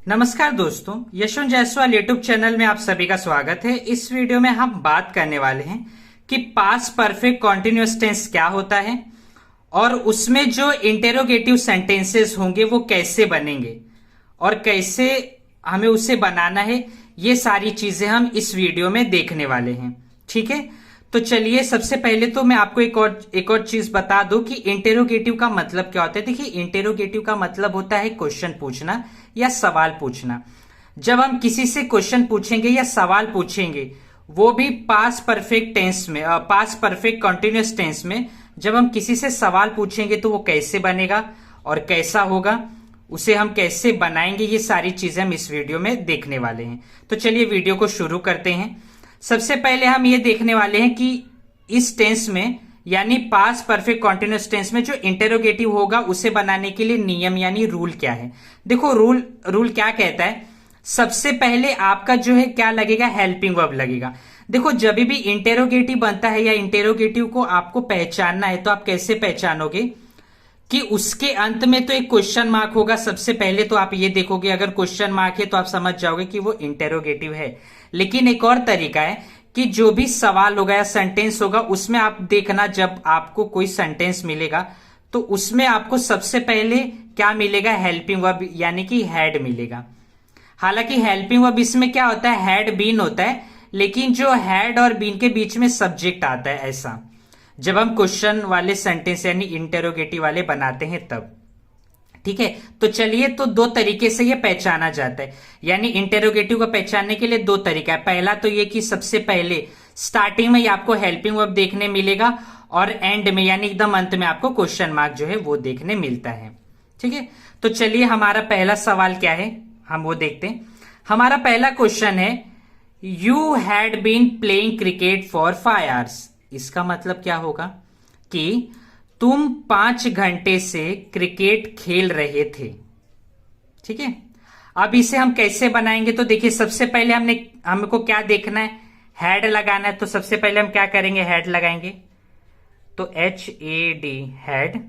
नमस्कार दोस्तों, Yashwant Jaiswal YouTube channel में आप सभी का स्वागत है। इस वीडियो में हम बात करने वाले हैं कि पास्ट परफेक्ट कॉन्टिन्यूअस टेंस क्या होता है और उसमें जो इंटेरोगेटिव सेंटेंसेस होंगे वो कैसे बनेंगे और कैसे हमें उसे बनाना है। ये सारी चीजें हम इस वीडियो में देखने वाले हैं। ठीक है, तो चलिए सबसे पहले तो मैं आपको एक और चीज बता दूं कि इंटेरोगेटिव का मतलब क्या होता है। देखिए, इंटेरोगेटिव का मतलब होता है क्वेश्चन पूछना या सवाल पूछना। जब हम किसी से क्वेश्चन पूछेंगे या सवाल पूछेंगे, वो भी पास्ट परफेक्ट टेंस में, पास्ट परफेक्ट कॉन्टिन्यूअस टेंस में, जब हम किसी से सवाल पूछेंगे तो वो कैसे बनेगा और कैसा होगा, उसे हम कैसे बनाएंगे, ये सारी चीजें हम इस वीडियो में देखने वाले हैं। तो चलिए वीडियो को शुरू करते हैं। सबसे पहले हम ये देखने वाले हैं कि इस टेंस में यानी पास्ट परफेक्ट कॉन्टिन्यूअस टेंस में जो इंटेरोगेटिव होगा उसे बनाने के लिए नियम यानी रूल क्या है। देखो, रूल क्या कहता है। सबसे पहले आपका जो है क्या लगेगा, हेल्पिंग वर्ब लगेगा। देखो, जब भी इंटेरोगेटिव बनता है या इंटेरोगेटिव को आपको पहचानना है तो आप कैसे पहचानोगे कि उसके अंत में तो एक क्वेश्चन मार्क होगा। सबसे पहले तो आप ये देखोगे, अगर क्वेश्चन मार्क है तो आप समझ जाओगे कि वो इंटेरोगेटिव है। लेकिन एक और तरीका है कि जो भी सवाल होगा या सेंटेंस होगा उसमें आप देखना, जब आपको कोई सेंटेंस मिलेगा तो उसमें आपको सबसे पहले क्या मिलेगा, हेल्पिंग वर्ब यानी कि हैड मिलेगा। हालांकि हेल्पिंग वर्ब इसमें क्या होता है, हैड बीन होता है, लेकिन जो हैड और बीन के बीच में सब्जेक्ट आता है, ऐसा जब हम क्वेश्चन वाले सेंटेंस यानी इंटेरोगेटिव वाले बनाते हैं तब। ठीक है, तो चलिए, तो दो तरीके से ये पहचाना जाता है। यानी इंटेरोगेटिव को पहचानने के लिए दो तरीका है। पहला तो ये कि सबसे पहले स्टार्टिंग में आपको हेल्पिंग वर्ब देखने मिलेगा और एंड में यानी एकदम अंत में आपको क्वेश्चन मार्क जो है वो देखने मिलता है। ठीक है, तो चलिए हमारा पहला सवाल क्या है हम वो देखते हैं। हमारा पहला क्वेश्चन है, you had been playing cricket for 5 hours। इसका मतलब क्या होगा कि तुम 5 घंटे से क्रिकेट खेल रहे थे। ठीक है, अब इसे हम कैसे बनाएंगे, तो देखिए सबसे पहले हमको क्या देखना है, हैड लगाना है। तो सबसे पहले हम क्या करेंगे, हैड लगाएंगे। तो HAD हैड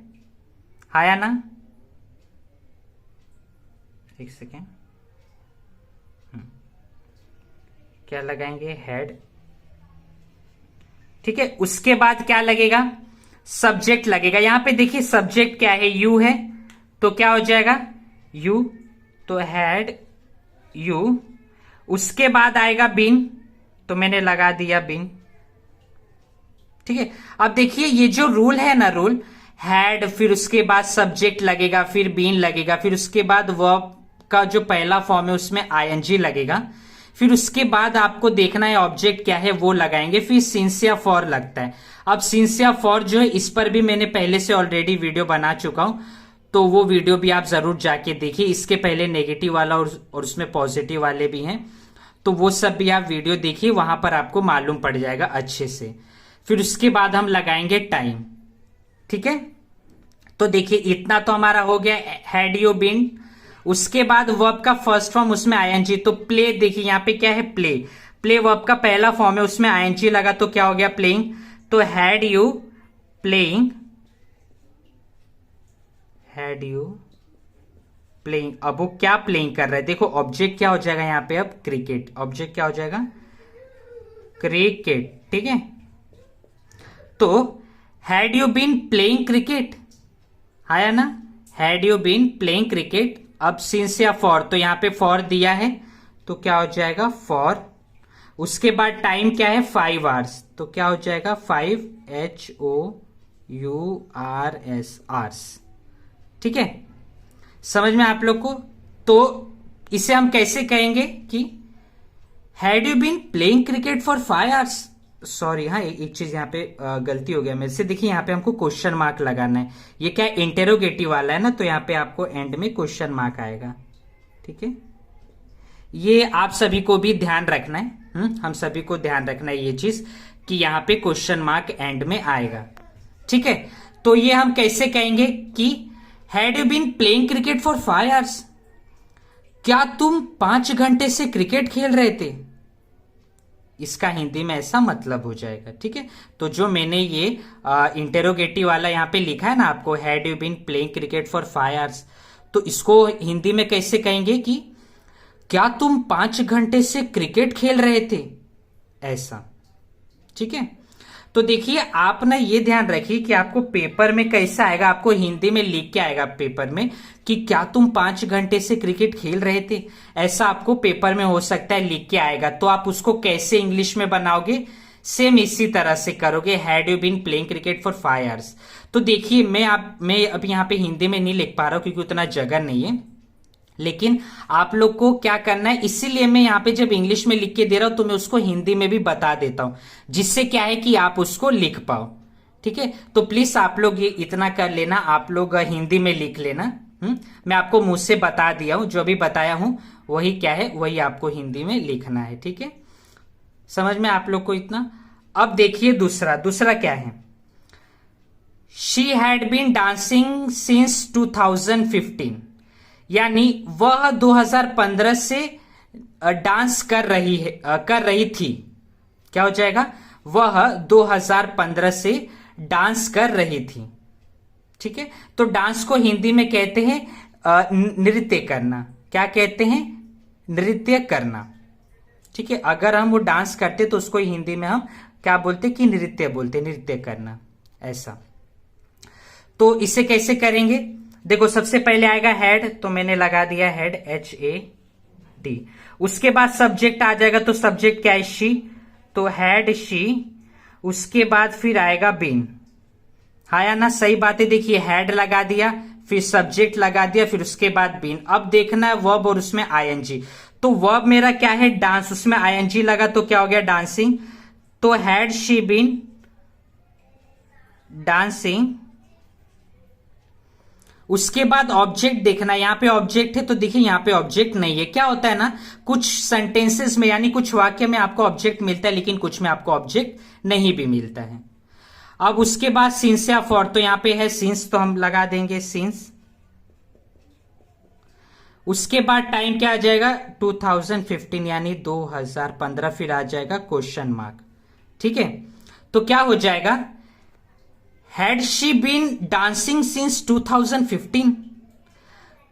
आया ना, एक सेकेंड, क्या लगाएंगे, हैड। ठीक है, उसके बाद क्या लगेगा, सब्जेक्ट लगेगा। यहां पे देखिए सब्जेक्ट क्या है, यू है, तो क्या हो जाएगा यू, तो हैड यू। उसके बाद आएगा बीन, तो मैंने लगा दिया बीन। ठीक है, अब देखिए ये जो रूल है ना, रूल हैड, फिर उसके बाद सब्जेक्ट लगेगा, फिर बीन लगेगा, फिर उसके बाद वर्ब का जो पहला फॉर्म है उसमें ING लगेगा, फिर उसके बाद आपको देखना है ऑब्जेक्ट क्या है वो लगाएंगे, फिर सिंस या फॉर लगता है। अब सिंस या फॉर जो है इस पर भी मैंने पहले से ऑलरेडी वीडियो बना चुका हूं, तो वो वीडियो भी आप जरूर जाके देखिए। इसके पहले नेगेटिव वाला और उसमें पॉजिटिव वाले भी हैं, तो वो सब भी आप वीडियो देखिए, वहां पर आपको मालूम पड़ जाएगा अच्छे से। फिर उसके बाद हम लगाएंगे टाइम। ठीक है, तो देखिए इतना तो हमारा हो गया, हैड यू बीन। उसके बाद वर्ब का फर्स्ट फॉर्म उसमें ING, तो प्ले, देखिए यहां पे क्या है, प्ले वर्ब का पहला फॉर्म है, उसमें ING लगा तो क्या हो गया, प्लेइंग। तो had you playing, had you playing. अब वो क्या प्लेइंग कर रहा है, देखो ऑब्जेक्ट क्या हो जाएगा यहां पे, अब क्रिकेट, ऑब्जेक्ट क्या हो जाएगा, क्रिकेट। ठीक है, तो had you been playing cricket आया ना, had you been playing cricket. अब सिंस या फॉर, तो यहां पे फॉर दिया है तो क्या हो जाएगा, फॉर। उसके बाद टाइम क्या है, 5 hours, तो क्या हो जाएगा 5 HOURS आवर्स। ठीक है, समझ में आप लोग को। तो इसे हम कैसे कहेंगे कि had you been playing cricket for 5 hours। Sorry, हाँ एक चीज यहाँ पे गलती हो गया मेरे से। देखिए यहाँ पे हमको क्वेश्चन मार्क लगाना है, ये क्या इंटेरोगेटिव वाला है ना, तो यहाँ पे आपको एंड में क्वेश्चन मार्क आएगा। ठीक है, ये आप सभी को भी ध्यान रखना है। हम सभी को ध्यान रखना है ये चीज कि यहाँ पे क्वेश्चन मार्क एंड में आएगा। ठीक है, तो ये हम कैसे कहेंगे कि had you been playing cricket for 5 hours। क्या तुम 5 घंटे से क्रिकेट खेल रहे थे, इसका हिंदी में ऐसा मतलब हो जाएगा। ठीक है, तो जो मैंने ये इंटेरोगेटिव वाला यहाँ पे लिखा है ना आपको, had you been playing cricket for 5 hours, तो इसको हिंदी में कैसे कहेंगे कि क्या तुम 5 घंटे से क्रिकेट खेल रहे थे, ऐसा। ठीक है, तो देखिए आप ना ये ध्यान रखिए कि आपको पेपर में कैसा आएगा, आपको हिंदी में लिख के आएगा पेपर में कि क्या तुम 5 घंटे से क्रिकेट खेल रहे थे, ऐसा आपको पेपर में हो सकता है लिख के आएगा। तो आप उसको कैसे इंग्लिश में बनाओगे, सेम इसी तरह से करोगे, had you been playing cricket for 5 hours. तो देखिए मैं अब यहाँ पे हिंदी में नहीं लिख पा रहा हूं क्योंकि उतना जगह नहीं है, लेकिन आप लोग को क्या करना है, इसीलिए मैं यहाँ पे जब इंग्लिश में लिख के दे रहा हूं तो मैं उसको हिंदी में भी बता देता हूं, जिससे क्या है कि आप उसको लिख पाओ। ठीक है, तो प्लीज आप लोग ये इतना कर लेना, आप लोग हिंदी में लिख लेना। मैं आपको मुंह से बता दिया हूं, जो भी बताया हूं वही क्या है, वही आपको हिंदी में लिखना है। ठीक है, समझ में आप लोग को इतना। अब देखिए दूसरा क्या है, she had been dancing since 2015, यानी वह 2015 से डांस कर रही थी। क्या हो जाएगा, वह 2015 से डांस कर रही थी। ठीक है, तो डांस को हिंदी में कहते हैं नृत्य करना। क्या कहते हैं, नृत्य करना। ठीक है, अगर हम वो डांस करते तो उसको हिंदी में हम क्या बोलते कि नृत्य बोलते, नृत्य करना, ऐसा। तो इसे कैसे करेंगे, देखो सबसे पहले आएगा हेड, तो मैंने लगा दिया हेड, HAD। उसके बाद सब्जेक्ट आ जाएगा, तो सब्जेक्ट क्या है, शी, तो हैड शी। उसके बाद फिर आएगा बीन, आया ना, सही बात है। देखिए हैड लगा दिया, फिर सब्जेक्ट लगा दिया, फिर उसके बाद बीन। अब देखना है वर्ब और उसमें ING। तो वर्ब मेरा क्या है, डांस, उसमें ING लगा तो क्या हो गया, डांसिंग। तो हैड शी बीन डांसिंग। उसके बाद ऑब्जेक्ट देखना, यहां पे ऑब्जेक्ट है, तो देखिए यहां पे ऑब्जेक्ट नहीं है। क्या होता है ना, कुछ सेंटेंसेस में यानी कुछ वाक्य में आपको ऑब्जेक्ट मिलता है, लेकिन कुछ में आपको ऑब्जेक्ट नहीं भी मिलता है। अब उसके बाद सिंस या फॉर, तो यहां पे है सिंस, तो हम लगा देंगे सिंस। उसके बाद टाइम क्या आ जाएगा, 2015 यानी 2015, फिर आ जाएगा क्वेश्चन मार्क। ठीक है, तो क्या हो जाएगा, had she been dancing since 2015,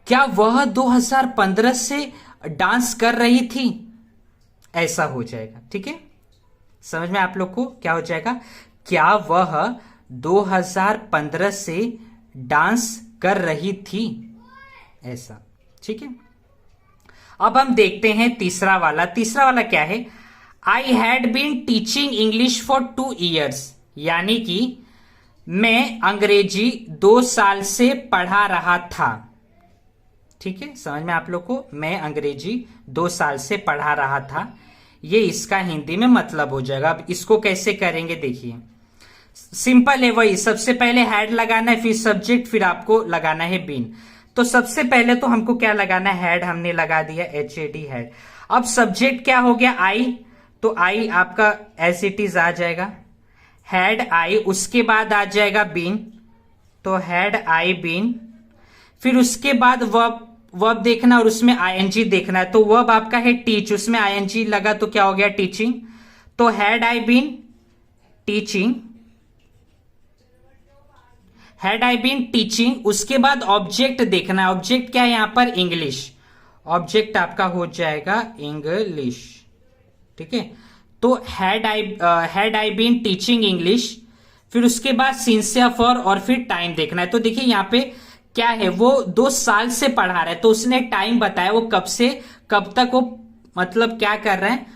क्या वह 2015 से डांस कर रही थी, ऐसा हो जाएगा। ठीक है, समझ में आप लोग को क्या हो जाएगा, क्या वह 2015 से डांस कर रही थी, ऐसा। ठीक है, अब हम देखते हैं तीसरा वाला क्या है, I had been teaching English for 2 years, यानी कि मैं अंग्रेजी 2 साल से पढ़ा रहा था। ठीक है, समझ में आप लोग को, मैं अंग्रेजी 2 साल से पढ़ा रहा था, ये इसका हिंदी में मतलब हो जाएगा। अब इसको कैसे करेंगे, देखिए सिंपल है, वही सबसे पहले हैड लगाना है, फिर सब्जेक्ट, फिर आपको लगाना है बीन। तो सबसे पहले तो हमको क्या लगाना है, हैड हमने लगा दिया, HAD हैड। अब सब्जेक्ट क्या हो गया, आई, तो आई आपका एज इट इज आ जाएगा, हैड आई। उसके बाद आ जाएगा बीन, तो हैड आई बीन। फिर उसके बाद वर्ब देखना और उसमें ING देखना है, तो वर्ब आपका है टीच, उसमें ING लगा तो क्या हो गया, टीचिंग। तो had I been teaching, had I been teaching. उसके बाद ऑब्जेक्ट देखना है, ऑब्जेक्ट क्या है यहां पर, इंग्लिश, ऑब्जेक्ट आपका हो जाएगा इंग्लिश। ठीक है, तो had I been teaching English. फिर उसके बाद सिंस या फॉर और फिर टाइम देखना है। तो देखिए यहाँ पे क्या है, वो 2 साल से पढ़ा रहा है, तो उसने टाइम बताया, वो कब से कब तक वो मतलब क्या कर रहे हैं।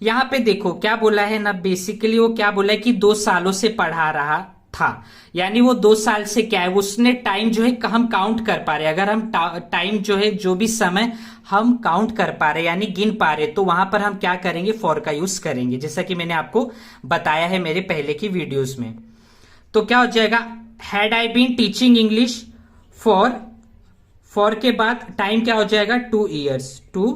यहां पे देखो क्या बोला है ना, बेसिकली वो क्या बोला है कि 2 सालों से पढ़ा रहा था, यानी वो 2 साल से क्या है, उसने टाइम जो है हम काउंट कर पा रहे, अगर हम टाइम जो है, जो भी समय हम काउंट कर पा रहे यानी गिन पा रहे, तो वहां पर हम क्या करेंगे, फॉर का यूज करेंगे, जैसा कि मैंने आपको बताया है मेरे पहले की वीडियोस में। तो क्या हो जाएगा, had I been teaching English for के बाद टाइम क्या हो जाएगा, 2 years, 2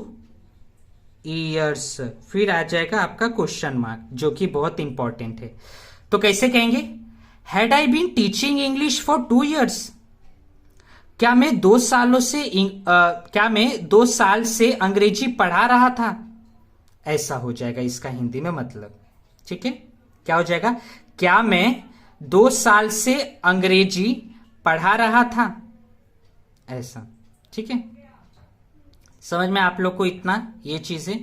years। फिर आ जाएगा आपका क्वेश्चन मार्क, जो कि बहुत इंपॉर्टेंट है। तो कैसे कहेंगे, had I been teaching English for 2 years, क्या मैं 2 साल से अंग्रेजी पढ़ा रहा था, ऐसा हो जाएगा इसका हिंदी में मतलब। ठीक है, क्या हो जाएगा, क्या मैं 2 साल से अंग्रेजी पढ़ा रहा था, ऐसा। ठीक है, समझ में आप लोग को इतना ये चीजें।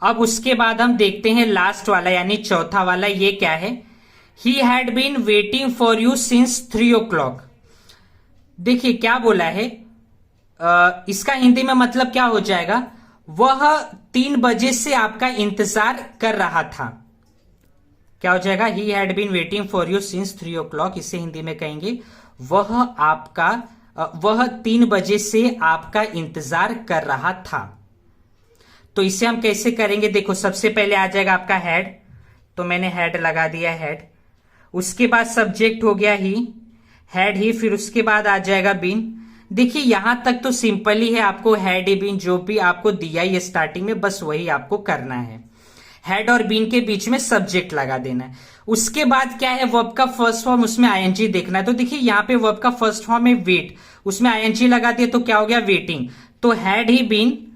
अब उसके बाद हम देखते हैं लास्ट वाला यानी चौथा वाला, ये क्या है? He had been waiting for you since 3 o'clock। देखिए क्या बोला है, इसका हिंदी में मतलब क्या हो जाएगा? वह 3 बजे से आपका इंतजार कर रहा था। क्या हो जाएगा? He had been waiting for you since 3 o'clock। इसे हिंदी में कहेंगे वह 3 बजे से आपका इंतजार कर रहा था। तो इसे हम कैसे करेंगे? देखो सबसे पहले आ जाएगा आपका हैड, तो मैंने हैड लगा दिया हैड। उसके बाद सब्जेक्ट हो गया ही, हैड ही, फिर उसके बाद आ जाएगा बीन। देखिए यहां तक तो सिंपल ही है, आपको हैड ही बीन जो भी आपको दिया ही स्टार्टिंग में बस वही आपको करना है। हैड और बीन के बीच में सब्जेक्ट लगा देना है। उसके बाद क्या है? वर्ब का फर्स्ट फॉर्म, उसमें आईएनजी देखना है। तो देखिए यहाँ पे वर्ब का फर्स्ट फॉर्म है वेट, उसमें आईएनजी लगा दिया तो क्या हो गया? वेटिंग। तो हैड ही बीन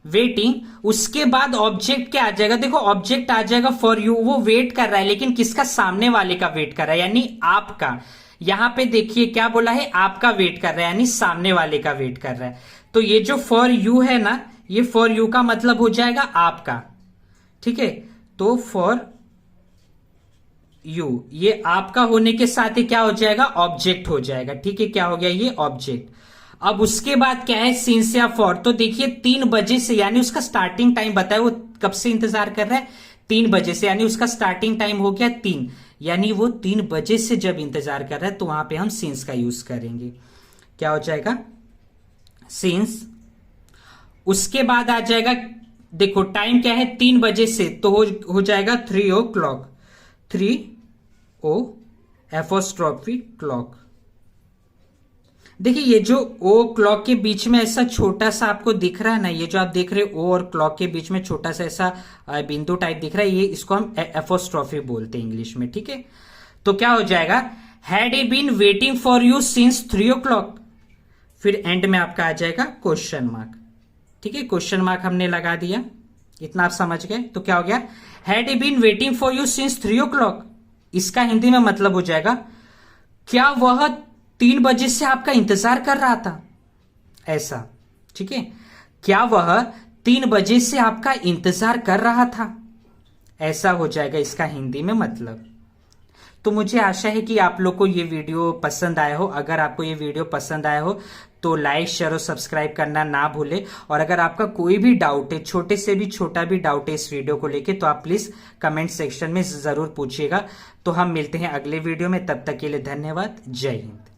वेटिंग। उसके बाद ऑब्जेक्ट क्या आ जाएगा? देखो ऑब्जेक्ट आ जाएगा फॉर यू, वो वेट कर रहा है लेकिन किसका? सामने वाले का वेट कर रहा है यानी आपका। यहां पे देखिए क्या बोला है? आपका वेट कर रहा है यानी सामने वाले का वेट कर रहा है। तो ये जो फॉर यू है ना, ये फॉर यू का मतलब हो जाएगा आपका, ठीक है। तो फॉर यू ये आपका होने के साथ ही क्या हो जाएगा? ऑब्जेक्ट हो जाएगा, ठीक है। क्या हो गया? ये ऑब्जेक्ट। अब उसके बाद क्या है? सिंस या फॉर। तो देखिए 3 बजे से यानी उसका स्टार्टिंग टाइम बताया, वो कब से इंतजार कर रहा है? 3 बजे से, यानी उसका स्टार्टिंग टाइम हो गया 3, यानी वो 3 बजे से जब इंतजार कर रहा है तो वहां पे हम सिंस का यूज करेंगे। क्या हो जाएगा? सिंस। उसके बाद आ जाएगा, देखो टाइम क्या है? 3 बजे से, तो हो जाएगा 3 o'clock। 3 O apostrophe clock. देखिए ये जो ओ क्लॉक के बीच में ऐसा छोटा सा आपको दिख रहा है ना, ये जो आप देख रहे हो ओ और क्लॉक के बीच में छोटा सा ऐसा बिंदु टाइप दिख रहा है, ये इसको हम एपोस्ट्रोफी बोलते हैं इंग्लिश में, ठीक है। तो क्या हो जाएगा? Had he been waiting for you since 3 o'clock। फिर एंड में आपका आ जाएगा क्वेश्चन मार्क, ठीक है। क्वेश्चन मार्क हमने लगा दिया, इतना आप समझ गए। तो क्या हो गया? Had he been waiting for you since 3 o'clock। इसका हिंदी में मतलब हो जाएगा क्या वह 3 बजे से आपका इंतजार कर रहा था, ऐसा, ठीक है। क्या वह 3 बजे से आपका इंतजार कर रहा था, ऐसा हो जाएगा इसका हिंदी में मतलब। तो मुझे आशा है कि आप लोग को ये वीडियो पसंद आया हो। अगर आपको ये वीडियो पसंद आया हो तो लाइक शेयर और सब्सक्राइब करना ना भूले। और अगर आपका कोई भी डाउट है, छोटे से भी छोटा भी डाउट है इस वीडियो को लेके, तो आप प्लीज कमेंट सेक्शन में जरूर पूछिएगा। तो हम मिलते हैं अगले वीडियो में, तब तक के लिए धन्यवाद। जय हिंद।